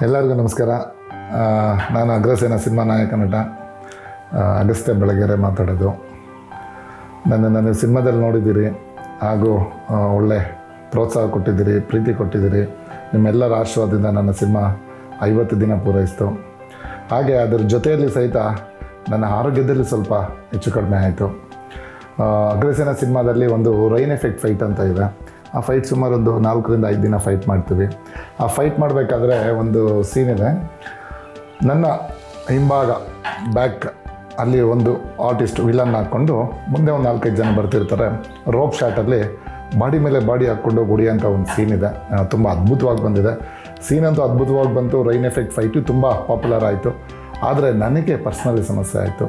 ಎಲ್ಲರಿಗೂ ನಮಸ್ಕಾರ. ನಾನು ಅಗ್ರಸೇನ ಸಿನಿಮಾ ನಾಯಕ ನಟ ಅಗಸ್ತ್ಯ ಬೆಳಗೆರೆ ಮಾತಾಡೋದು. ನನ್ನ ಸಿನಿಮಾದಲ್ಲಿ ನೋಡಿದ್ದೀರಿ ಹಾಗೂ ಒಳ್ಳೆ ಪ್ರೋತ್ಸಾಹ ಕೊಟ್ಟಿದ್ದೀರಿ, ಪ್ರೀತಿ ಕೊಟ್ಟಿದ್ದೀರಿ. ನಿಮ್ಮೆಲ್ಲರ ಆಶೀರ್ವಾದದಿಂದ ನನ್ನ ಸಿನಿಮಾ 50 ದಿನ ಪೂರೈಸಿತು. ಹಾಗೆ ಅದರ ಜೊತೆಯಲ್ಲಿ ಸಹಿತ ನನ್ನ ಆರೋಗ್ಯದಲ್ಲಿ ಸ್ವಲ್ಪ ಹೆಚ್ಚು ಕಡಿಮೆ ಆಯಿತು. ಅಗ್ರಸೇನ ಸಿನಿಮಾದಲ್ಲಿ ಒಂದು ರೈನ್ ಎಫೆಕ್ಟ್ ಫೈಟ್ ಅಂತ ಇದೆ. ಆ ಫೈಟ್ ಸುಮಾರು ಒಂದು 4 ರಿಂದ 5 ದಿನ ಫೈಟ್ ಮಾಡ್ತೀವಿ. ಆ ಫೈಟ್ ಮಾಡಬೇಕಾದ್ರೆ ಒಂದು ಸೀನ್ ಇದೆ. ನನ್ನ ಹಿಂಭಾಗ ಬ್ಯಾಕ್ ಅಲ್ಲಿ ಒಂದು ಆರ್ಟಿಸ್ಟ್ ವಿಲನ್ ಹಾಕ್ಕೊಂಡು ಮುಂದೆ ಒಂದು 4-5 ಜನ ಬರ್ತಿರ್ತಾರೆ. ರೋಪ್ ಶಾಟಲ್ಲಿ ಬಾಡಿ ಮೇಲೆ ಬಾಡಿ ಹಾಕ್ಕೊಂಡು ಹೊಡಿಯೋಂಥ ಒಂದು ಸೀನ್ ಇದೆ. ತುಂಬ ಅದ್ಭುತವಾಗಿ ಬಂದಿದೆ. ಸೀನ್ ಅಂತೂ ಅದ್ಭುತವಾಗಿ ಬಂತು. ರೈನ್ ಎಫೆಕ್ಟ್ ಫೈಟು ತುಂಬ ಪಾಪ್ಯುಲರ್ ಆಯಿತು. ಆದರೆ ನನಗೆ ಪರ್ಸ್ನಲಿ ಸಮಸ್ಯೆ ಆಯಿತು.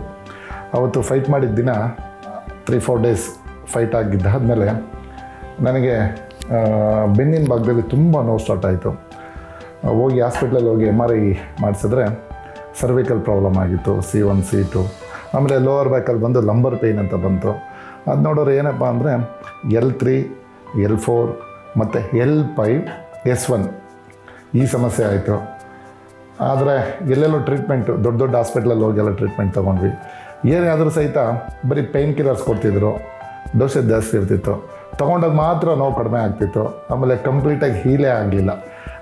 ಅವತ್ತು ಫೈಟ್ ಮಾಡಿದ ದಿನ 3-4 ಡೇಸ್ ಫೈಟ್ ಆಗಿದ್ದಾದಮೇಲೆ ನನಗೆ ಬೆನ್ನಿನ ಭಾಗದಲ್ಲಿ ತುಂಬ ನೋವು ಸ್ಟಾರ್ಟ್ ಆಯಿತು. ಹೋಗಿ ಹಾಸ್ಪಿಟ್ಲಲ್ಲಿ ಹೋಗಿ MRI ಮಾಡಿಸಿದ್ರೆ ಸರ್ವಿಕಲ್ ಪ್ರಾಬ್ಲಮ್ ಆಗಿತ್ತು, C1 C2. ಆಮೇಲೆ ಲೋವರ್ ಬ್ಯಾಕಲ್ಲಿ ಬಂದು ಲಂಬರ್ ಪೇಯ್ನ್ ಅಂತ ಬಂತು. ಅದು ನೋಡೋರು ಏನಪ್ಪ ಅಂದರೆ L3 L4 ಮತ್ತು L5 S1 ಈ ಸಮಸ್ಯೆ ಆಯಿತು. ಆದರೆ ಎಲ್ಲೆಲ್ಲೋ ಟ್ರೀಟ್ಮೆಂಟು ದೊಡ್ಡ ದೊಡ್ಡ ಹಾಸ್ಪಿಟ್ಲಲ್ಲಿ ಹೋಗಿ ಎಲ್ಲ ಟ್ರೀಟ್ಮೆಂಟ್ ತೊಗೊಂಡ್ವಿ. ಏನೇ ಆದರೂ ಸಹಿತ ಬರೀ ಪೇಯ್ನ್ ಕಿಲ್ಲರ್ಸ್ ಕೊಡ್ತಿದ್ರು, ಡೋಸೇಜ್ ಜಾಸ್ತಿ ಇರ್ತಿತ್ತು. ತೊಗೊಂಡಾಗ ಮಾತ್ರ ನೋವು ಕಡಿಮೆ ಆಗ್ತಿತ್ತು. ಆಮೇಲೆ ಕಂಪ್ಲೀಟಾಗಿ ಹೀಲೇ ಆಗಲಿಲ್ಲ.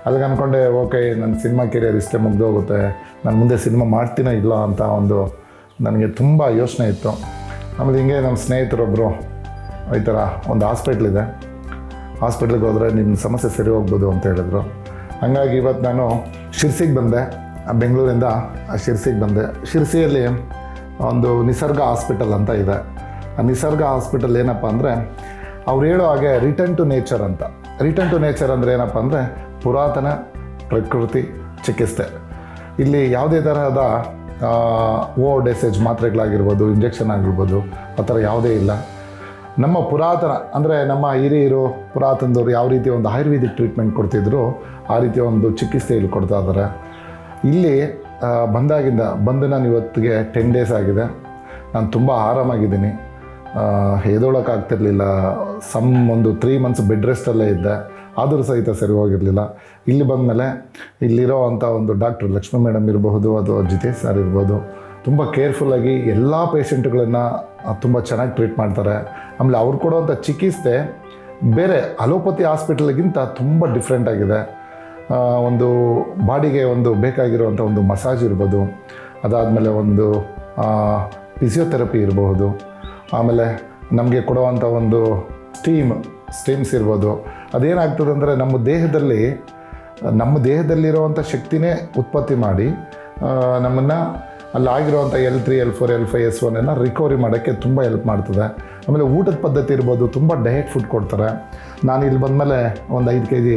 ಅಲ್ಲಿಗೆ ಅಂದ್ಕೊಂಡೆ ಓಕೆ, ನನ್ನ ಸಿನಿಮಾ ಕೆರಿಯರ್ ಇಷ್ಟೇ ಮುಗ್ದೋಗುತ್ತೆ, ನಾನು ಮುಂದೆ ಸಿನಿಮಾ ಮಾಡ್ತೀನೋ ಇಲ್ಲ ಅಂತ ಒಂದು ನನಗೆ ತುಂಬ ಯೋಚನೆ ಇತ್ತು. ಆಮೇಲೆ ಹಿಂಗೆ ನಮ್ಮ ಸ್ನೇಹಿತರೊಬ್ಬರು ಈ ಥರ ಒಂದು ಹಾಸ್ಪಿಟ್ಲಿದೆ, ಹಾಸ್ಪಿಟ್ಲಿಗೆ ಹೋದರೆ ನಿಮ್ಮ ಸಮಸ್ಯೆ ಸರಿ ಹೋಗ್ಬೋದು ಅಂತ ಹೇಳಿದ್ರು. ಹಾಗಾಗಿ ಇವತ್ತು ನಾನು ಶಿರ್ಸಿಗೆ ಬಂದೆ. ಬೆಂಗಳೂರಿಂದ ಶಿರ್ಸಿಗೆ ಬಂದೆ. ಶಿರ್ಸಿಯಲ್ಲಿ ಒಂದು ನಿಸರ್ಗ ಹಾಸ್ಪಿಟಲ್ ಅಂತ ಇದೆ. ಆ ನಿಸರ್ಗ ಹಾಸ್ಪಿಟಲ್ ಏನಪ್ಪ ಅಂದರೆ ಅವ್ರು ಹೇಳೋ ಹಾಗೆ ರಿಟರ್ನ್ ಟು ನೇಚರ್ ಅಂತ. ರಿಟರ್ನ್ ಟು ನೇಚರ್ ಅಂದರೆ ಏನಪ್ಪ ಅಂದರೆ ಪುರಾತನ ಪ್ರಕೃತಿ ಚಿಕಿತ್ಸೆ. ಇಲ್ಲಿ ಯಾವುದೇ ತರಹದ ಡೋಸೇಜ್ ಮಾತ್ರೆಗಳಾಗಿರ್ಬೋದು, ಇಂಜೆಕ್ಷನ್ ಆಗಿರ್ಬೋದು, ಆ ಥರ ಯಾವುದೇ ಇಲ್ಲ. ನಮ್ಮ ಪುರಾತನ ಅಂದರೆ ನಮ್ಮ ಹಿರಿಯರು ಪುರಾತನದವ್ರು ಯಾವ ರೀತಿ ಒಂದು ಆಯುರ್ವೇದಿಕ್ ಟ್ರೀಟ್ಮೆಂಟ್ ಕೊಡ್ತಿದ್ರು ಆ ರೀತಿಯ ಒಂದು ಚಿಕಿತ್ಸೆ ಇಲ್ಲಿ ಕೊಡ್ತಾ ಇದ್ದಾರೆ. ಇಲ್ಲಿ ಬಂದು ನಾನು ಇವತ್ತಿಗೆ 10 ಡೇಸ್ ಆಗಿದೆ. ನಾನು ತುಂಬ ಆರಾಮಾಗಿದ್ದೀನಿ. ಎದೊಳಕ್ಕಾಗ್ತಿರ್ಲಿಲ್ಲ. ಒಂದು 3 ಮಂತ್ಸ್ ಬೆಡ್ ರೆಸ್ಟಲ್ಲೇ ಇದ್ದೆ. ಆದರೂ ಸಹಿತ ಸರಿ ಹೋಗಿರಲಿಲ್ಲ. ಇಲ್ಲಿ ಬಂದಮೇಲೆ ಇಲ್ಲಿರೋ ಅಂಥ ಒಂದು ಡಾಕ್ಟ್ರು ಲಕ್ಷ್ಮೀ ಮೇಡಮ್ ಇರಬಹುದು, ಅದು ಜಿತೇಶ್ ಸರ್ ಇರ್ಬೋದು, ತುಂಬ ಕೇರ್ಫುಲ್ಲಾಗಿ ಎಲ್ಲ ಪೇಷಂಟ್ಗಳನ್ನು ತುಂಬ ಚೆನ್ನಾಗಿ ಟ್ರೀಟ್ ಮಾಡ್ತಾರೆ. ಆಮೇಲೆ ಅವ್ರು ಕೊಡುವಂಥ ಚಿಕಿತ್ಸೆ ಬೇರೆ ಅಲೋಪತಿ ಹಾಸ್ಪಿಟಲ್ಗಿಂತ ತುಂಬ ಡಿಫ್ರೆಂಟ್ ಆಗಿದೆ. ಒಂದು ಬಾಡಿಗೆ ಒಂದು ಬೇಕಾಗಿರುವಂಥ ಒಂದು ಮಸಾಜ್ ಇರ್ಬೋದು, ಅದಾದಮೇಲೆ ಒಂದು ಫಿಸಿಯೋಥೆರಪಿ ಇರಬಹುದು, ಆಮೇಲೆ ನಮಗೆ ಕೊಡುವಂಥ ಒಂದು ಸ್ಟೀಮ್ಸ್ ಇರ್ಬೋದು. ಅದೇನಾಗ್ತದೆ ಅಂದರೆ ನಮ್ಮ ದೇಹದಲ್ಲಿರುವಂಥ ಶಕ್ತಿನೇ ಉತ್ಪತ್ತಿ ಮಾಡಿ ನಮ್ಮನ್ನು ಅಲ್ಲಾಗಿರುವಂಥ L3 L4 L5 S1 recovery ಮಾಡೋಕ್ಕೆ ತುಂಬ ಹೆಲ್ಪ್ ಮಾಡ್ತದೆ. ಆಮೇಲೆ ಊಟದ ಪದ್ಧತಿ ಇರ್ಬೋದು, ತುಂಬ ಡಯಟ್ ಫುಡ್ ಕೊಡ್ತಾರೆ. ನಾನು ಇಲ್ಲಿ ಬಂದಮೇಲೆ ಒಂದು 5 kg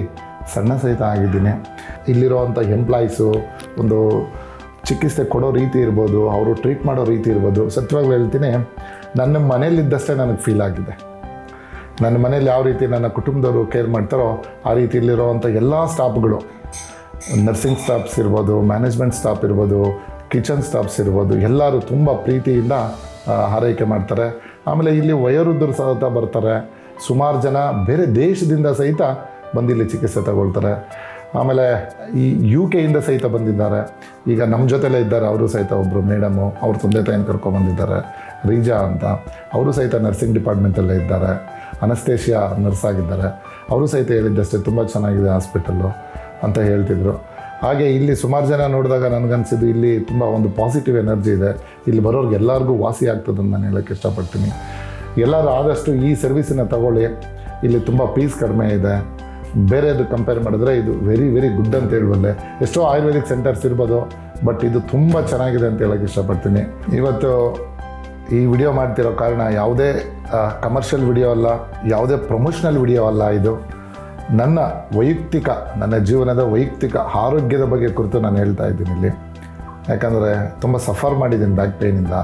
ಸಣ್ಣ ಸಹಿತ ಆಗಿದ್ದೀನಿ. ಇಲ್ಲಿರುವಂಥ ಎಂಪ್ಲಾಯೀಸು ಒಂದು ಚಿಕಿತ್ಸೆ ಕೊಡೋ ರೀತಿ ಇರ್ಬೋದು, ಅವರು ಟ್ರೀಟ್ ಮಾಡೋ ರೀತಿ ಇರ್ಬೋದು, ಸತ್ಯವಾಗ್ಲೂ ಹೇಳ್ತೀನಿ, ನನ್ನ ಮನೇಲಿದ್ದಷ್ಟೇ ನನಗೆ ಫೀಲ್ ಆಗಿದೆ. ನನ್ನ ಮನೇಲಿ ಯಾವ ರೀತಿ ನನ್ನ ಕುಟುಂಬದವರು ಕೇರ್ ಮಾಡ್ತಾರೋ ಆ ರೀತಿ ಇಲ್ಲಿರೋವಂಥ ಎಲ್ಲ ಸ್ಟಾಫ್ಗಳು, ನರ್ಸಿಂಗ್ ಸ್ಟಾಫ್ಸ್ ಇರ್ಬೋದು, ಮ್ಯಾನೇಜ್ಮೆಂಟ್ ಸ್ಟಾಫ್ ಇರ್ಬೋದು, ಕಿಚನ್ ಸ್ಟಾಫ್ಸ್ ಇರ್ಬೋದು, ಎಲ್ಲರೂ ತುಂಬ ಪ್ರೀತಿಯಿಂದ ಆರೈಕೆ ಮಾಡ್ತಾರೆ. ಆಮೇಲೆ ಇಲ್ಲಿ ವಯೋವೃದ್ಧರು ಸಹಿತ ಬರ್ತಾರೆ. ಸುಮಾರು ಜನ ಬೇರೆ ದೇಶದಿಂದ ಸಹಿತ ಬಂದಿಲ್ಲಿ ಚಿಕಿತ್ಸೆ ತಗೊಳ್ತಾರೆ. ಆಮೇಲೆ ಈ UK ಇಂದ ಸಹಿತ ಬಂದಿದ್ದಾರೆ. ಈಗ ನಮ್ಮ ಜೊತೆಲೇ ಇದ್ದಾರೆ. ಅವರು ಸಹಿತ ಒಬ್ಬರು ಮೇಡಮು, ಅವ್ರ ತಂದೆ ತಾಯಿನ ಕರ್ಕೊಂಡ್ಬಂದಿದ್ದಾರೆ, ರೀಜಾ ಅಂತ. ಅವರು ಸಹಿತ ನರ್ಸಿಂಗ್ ಡಿಪಾರ್ಟ್ಮೆಂಟಲ್ಲೇ ಇದ್ದಾರೆ, ಅನಸ್ತೇಷಿಯಾ ನರ್ಸ್ ಆಗಿದ್ದಾರೆ. ಅವರು ಸಹಿತ ಹೇಳಿದ್ದಷ್ಟೇ ತುಂಬ ಚೆನ್ನಾಗಿದೆ ಹಾಸ್ಪಿಟಲ್ಲು ಅಂತ ಹೇಳ್ತಿದ್ರು. ಹಾಗೆ ಇಲ್ಲಿ ಸುಮಾರು ಜನ ನೋಡಿದಾಗ ನನಗನ್ಸಿದ್ದು ಇಲ್ಲಿ ತುಂಬ ಒಂದು ಪಾಸಿಟಿವ್ ಎನರ್ಜಿ ಇದೆ. ಇಲ್ಲಿ ಬರೋರ್ಗೆ ಎಲ್ಲರಿಗೂ ವಾಸಿ ಆಗ್ತದೆ ಅಂತ ನಾನು ಹೇಳೋಕ್ಕೆ ಇಷ್ಟಪಡ್ತೀನಿ. ಎಲ್ಲರೂ ಆದಷ್ಟು ಈ ಸರ್ವಿಸನ್ನು ತಗೊಳ್ಳಿ. ಇಲ್ಲಿ ತುಂಬ ಫೀಸ್ ಕಡಿಮೆ ಇದೆ. ಬೇರೆದು ಕಂಪೇರ್ ಮಾಡಿದ್ರೆ ಇದು ವೆರಿ ವೆರಿ ಗುಡ್ ಅಂತ ಹೇಳುವಲ್ಲೇ. ಎಷ್ಟೋ ಆಯುರ್ವೇದಿಕ್ ಸೆಂಟರ್ಸ್ ಇರ್ಬೋದು, ಬಟ್ ಇದು ತುಂಬ ಚೆನ್ನಾಗಿದೆ ಅಂತ ಹೇಳೋಕ್ಕೆ ಇಷ್ಟಪಡ್ತೀನಿ. ಇವತ್ತು ಈ ವಿಡಿಯೋ ಮಾಡ್ತಿರೋ ಕಾರಣ ಯಾವುದೇ ಕಮರ್ಷಿಯಲ್ ವಿಡಿಯೋ ಅಲ್ಲ, ಯಾವುದೇ ಪ್ರಮೋಷನಲ್ ವಿಡಿಯೋ ಅಲ್ಲ. ಇದು ನನ್ನ ಜೀವನದ ವೈಯಕ್ತಿಕ ಆರೋಗ್ಯದ ಬಗ್ಗೆ ಕುರಿತು ನಾನು ಹೇಳ್ತಾ ಇದ್ದೀನಿ ಇಲ್ಲಿ. ಯಾಕಂದರೆ ತುಂಬ ಸಫರ್ ಮಾಡಿದ್ದೀನಿ ಬ್ಯಾಕ್ ಪೇಯ್ನಿಂದ.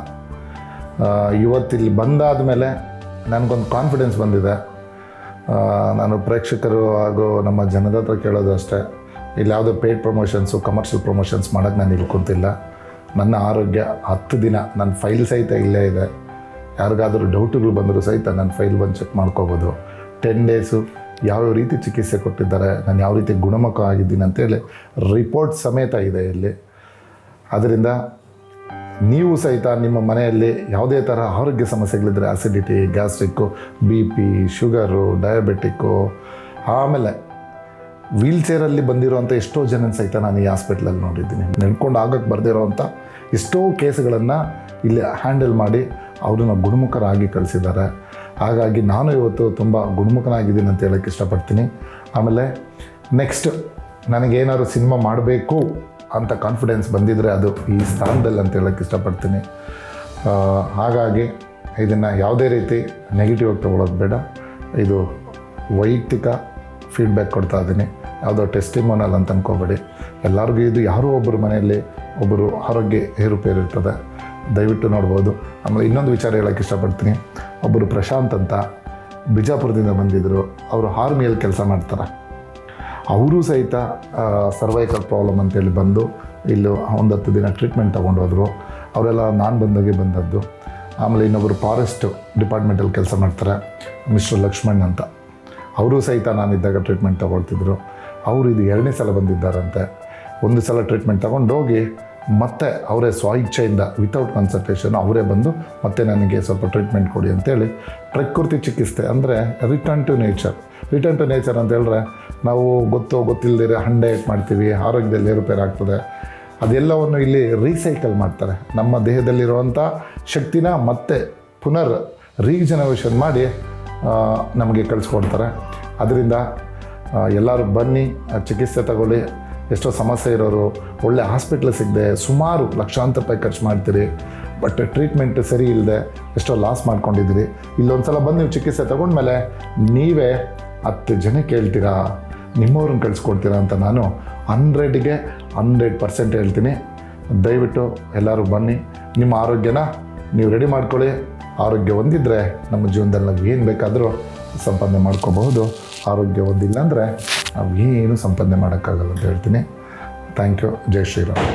ಇವತ್ತಿಲ್ಲಿ ಬಂದಾದ ಮೇಲೆ ನನಗೊಂದು ಕಾನ್ಫಿಡೆನ್ಸ್ ಬಂದಿದೆ. ನಾನು ಪ್ರೇಕ್ಷಕರು ಹಾಗೂ ನಮ್ಮ ಜನದ ಹತ್ರ ಕೇಳೋದು ಅಷ್ಟೇ, ಇಲ್ಲಿ ಯಾವುದೇ ಪೇಯ್ಡ್ ಪ್ರಮೋಷನ್ಸು ಕಮರ್ಷಿಯಲ್ ಪ್ರಮೋಷನ್ಸ್ ಮಾಡೋಕ್ಕೆ ನಾನು ಇಲ್ಲಿ ಕೂತಿಲ್ಲ. ನನ್ನ ಆರೋಗ್ಯ 10 ದಿನ ನನ್ನ ಫೈಲ್ ಸಹಿತ ಇಲ್ಲೇ ಇದೆ. ಯಾರಿಗಾದರೂ ಡೌಟುಗಳು ಬಂದರೂ ಸಹಿತ ನನ್ನ ಫೈಲ್ ಬಂದು ಚೆಕ್ ಮಾಡ್ಕೋಬೋದು. 10 ಡೇಸು ಯಾವ್ಯಾವ ರೀತಿ ಚಿಕಿತ್ಸೆ ಕೊಟ್ಟಿದ್ದಾರೆ, ನಾನು ಯಾವ ರೀತಿ ಗುಣಮುಖ ಆಗಿದ್ದೀನಿ ಅಂತೇಳಿ ರಿಪೋರ್ಟ್ ಸಮೇತ ಇದೆ ಇಲ್ಲಿ. ಅದರಿಂದ ನೀವು ಸಹಿತ ನಿಮ್ಮ ಮನೆಯಲ್ಲಿ ಯಾವುದೇ ಥರ ಆರೋಗ್ಯ ಸಮಸ್ಯೆಗಳಿದ್ದರೆ, acidity, gastric, BP, sugar, diabetic, ಆಮೇಲೆ ವೀಲ್ ಚೇರಲ್ಲಿ ಬಂದಿರೋವಂಥ ಎಷ್ಟೋ ಜನ ಸಹಿತ ನಾನು ಈ ಹಾಸ್ಪಿಟ್ಲಲ್ಲಿ ನೋಡಿದ್ದೀನಿ. ನಡ್ಕೊಂಡು ಆಗೋಕ್ಕೆ ಬರ್ದಿರೋವಂಥ ಎಷ್ಟೋ ಕೇಸ್ಗಳನ್ನು ಇಲ್ಲಿ ಹ್ಯಾಂಡಲ್ ಮಾಡಿ ಅವ್ರನ್ನ ಗುಣಮುಖರಾಗಿ ಕಳಿಸಿದ್ದಾರೆ. ಹಾಗಾಗಿ ನಾನು ಇವತ್ತು ತುಂಬ ಗುಣಮುಖನಾಗಿದ್ದೀನಿ ಅಂತ ಹೇಳೋಕ್ಕೆ ಇಷ್ಟಪಡ್ತೀನಿ. ಆಮೇಲೆ ನೆಕ್ಸ್ಟ್ ನನಗೇನಾದ್ರು ಸಿನಿಮಾ ಮಾಡಬೇಕು ಅಂತ ಕಾನ್ಫಿಡೆನ್ಸ್ ಬಂದಿದ್ದರೆ ಅದು ಈ ಸ್ಥಾನದಲ್ಲಿ ಅಂತ ಹೇಳೋಕ್ಕೆ ಇಷ್ಟಪಡ್ತೀನಿ. ಹಾಗಾಗಿ ಇದನ್ನು ಯಾವುದೇ ರೀತಿ ನೆಗೆಟಿವ್ ಆಗಿ ತೊಗೊಳೋದು ಬೇಡ. ಇದು ವೈಯಕ್ತಿಕ ಫೀಡ್ಬ್ಯಾಕ್ ಕೊಡ್ತಾ ಇದ್ದೀನಿ, ಯಾವುದೋ ಟೆಸ್ಟಿಮೋನಲ್ ಅಂತ ಅಂದ್ಕೋಬೇಡಿ. ಎಲ್ಲರಿಗೂ ಇದು ಯಾರೋ ಒಬ್ಬರು ಮನೆಯಲ್ಲಿ ಒಬ್ಬರು ಆರೋಗ್ಯ ಏರುಪೇರು ಇರ್ತದೆ, ದಯವಿಟ್ಟು ನೋಡ್ಬೋದು. ಆಮೇಲೆ ಇನ್ನೊಂದು ವಿಚಾರ ಹೇಳೋಕ್ಕೆ ಇಷ್ಟಪಡ್ತೀನಿ. ಒಬ್ಬರು ಪ್ರಶಾಂತ್ ಅಂತ ಬಿಜಾಪುರದಿಂದ ಬಂದಿದ್ದರು. ಅವರು ಆರ್ಮಿಯಲ್ಲಿ ಕೆಲಸ ಮಾಡ್ತಾರೆ. ಅವರು ಸಹಿತ ಸರ್ವೈಕಲ್ ಪ್ರಾಬ್ಲಮ್ ಅಂತೇಳಿ ಬಂದು ಇಲ್ಲಿ ಒಂದು 10 ದಿನ ಟ್ರೀಟ್ಮೆಂಟ್ ತೊಗೊಂಡು ಹೋದರು. ಅವರೆಲ್ಲ ನಾನು ಬಂದಾಗೆ ಬಂದದ್ದು. ಆಮೇಲೆ ಇನ್ನೊಬ್ಬರು ಫಾರೆಸ್ಟ್ ಡಿಪಾರ್ಟ್ಮೆಂಟಲ್ಲಿ ಕೆಲಸ ಮಾಡ್ತಾರೆ, ಮಿಸ್ಟರ್ ಲಕ್ಷ್ಮಣ್ ಅಂತ. ಅವರು ಸಹಿತ ನಾನಿದ್ದಾಗ ಟ್ರೀಟ್ಮೆಂಟ್ ತೊಗೊಳ್ತಿದ್ರು. ಅವರು ಇದು 2ನೇ ಸಲ ಬಂದಿದ್ದಾರಂತೆ. ಒಂದು ಸಲ ಟ್ರೀಟ್ಮೆಂಟ್ ತೊಗೊಂಡೋಗಿ ಮತ್ತೆ ಅವರೇ ಸ್ವ-ಇಚ್ಛೆಯಿಂದ ವಿತೌಟ್ ಕನ್ಸಲ್ಟೇಷನ್ ಅವರೇ ಬಂದು ಮತ್ತೆ ನನಗೆ ಸ್ವಲ್ಪ ಟ್ರೀಟ್ಮೆಂಟ್ ಕೊಡಿ ಅಂತೇಳಿ ಪ್ರಕೃತಿ ಚಿಕಿತ್ಸೆ ಅಂದರೆ ರಿಟರ್ನ್ ಟು ನೇಚರ್ ಅಂತ ಹೇಳಿದ್ರೆ ನಾವು ಗೊತ್ತಿಲ್ಲದಿರೋ ಹಂಡೇಟ್ ಮಾಡ್ತೀವಿ, ಆರೋಗ್ಯದಲ್ಲಿ ಏರುಪೇರು ಆಗ್ತದೆ. ಅದೆಲ್ಲವನ್ನು ಇಲ್ಲಿ ರೀಸೈಕಲ್ ಮಾಡ್ತಾರೆ. ನಮ್ಮ ದೇಹದಲ್ಲಿರುವಂಥ ಶಕ್ತಿನ ಮತ್ತೆ ಪುನರ್ ರೀಜನರೇಷನ್ ಮಾಡಿ ನಮಗೆ ಕಳಿಸ್ಕೊಡ್ತಾರೆ. ಅದರಿಂದ ಎಲ್ಲರೂ ಬನ್ನಿ, ಚಿಕಿತ್ಸೆ ತಗೊಳ್ಳಿ. ಎಷ್ಟೋ ಸಮಸ್ಯೆ ಇರೋರು ಒಳ್ಳೆ ಹಾಸ್ಪಿಟ್ಲ್ ಸಿಗದೆ ಸುಮಾರು ಲಕ್ಷಾಂತರ ರೂಪಾಯಿ ಖರ್ಚು ಮಾಡ್ತೀರಿ, ಬಟ್ ಟ್ರೀಟ್ಮೆಂಟ್ ಸರಿ ಇಲ್ಲದೆ ಎಷ್ಟೋ ಲಾಸ್ ಮಾಡ್ಕೊಂಡಿದ್ದೀರಿ. ಇಲ್ಲೊಂದು ಸಲ ಬಂದು ನೀವು ಚಿಕಿತ್ಸೆ ತಗೊಂಡ್ಮೇಲೆ ನೀವೇ 10 ಜನಕ್ಕೆ ಹೇಳ್ತೀರಾ, ನಿಮ್ಮವ್ರನ್ನ ಕಳಿಸ್ಕೊಡ್ತೀರಾ ಅಂತ ನಾನು 100ಗೆ 100% ಹೇಳ್ತೀನಿ. ದಯವಿಟ್ಟು ಎಲ್ಲರೂ ಬನ್ನಿ, ನಿಮ್ಮ ಆರೋಗ್ಯನ ನೀವು ರೆಡಿ ಮಾಡ್ಕೊಳ್ಳಿ. ಆರೋಗ್ಯ ಹೊಂದಿದ್ರೆ ನಮ್ಮ ಜೀವನದಲ್ಲಿ ನಾವು ಏನು ಬೇಕಾದರೂ ಸಂಪಾದನೆ ಮಾಡ್ಕೋಬಹುದು. ಆರೋಗ್ಯ ಹೊಂದಿಲ್ಲ ಅಂದರೆ ನಾವು ಏನು ಸಂಪಾದನೆ ಮಾಡೋಕ್ಕಾಗಲ್ಲ ಅಂತ ಹೇಳ್ತೀನಿ. Thank you. ಜೈ ಶ್ರೀರಾಮ್.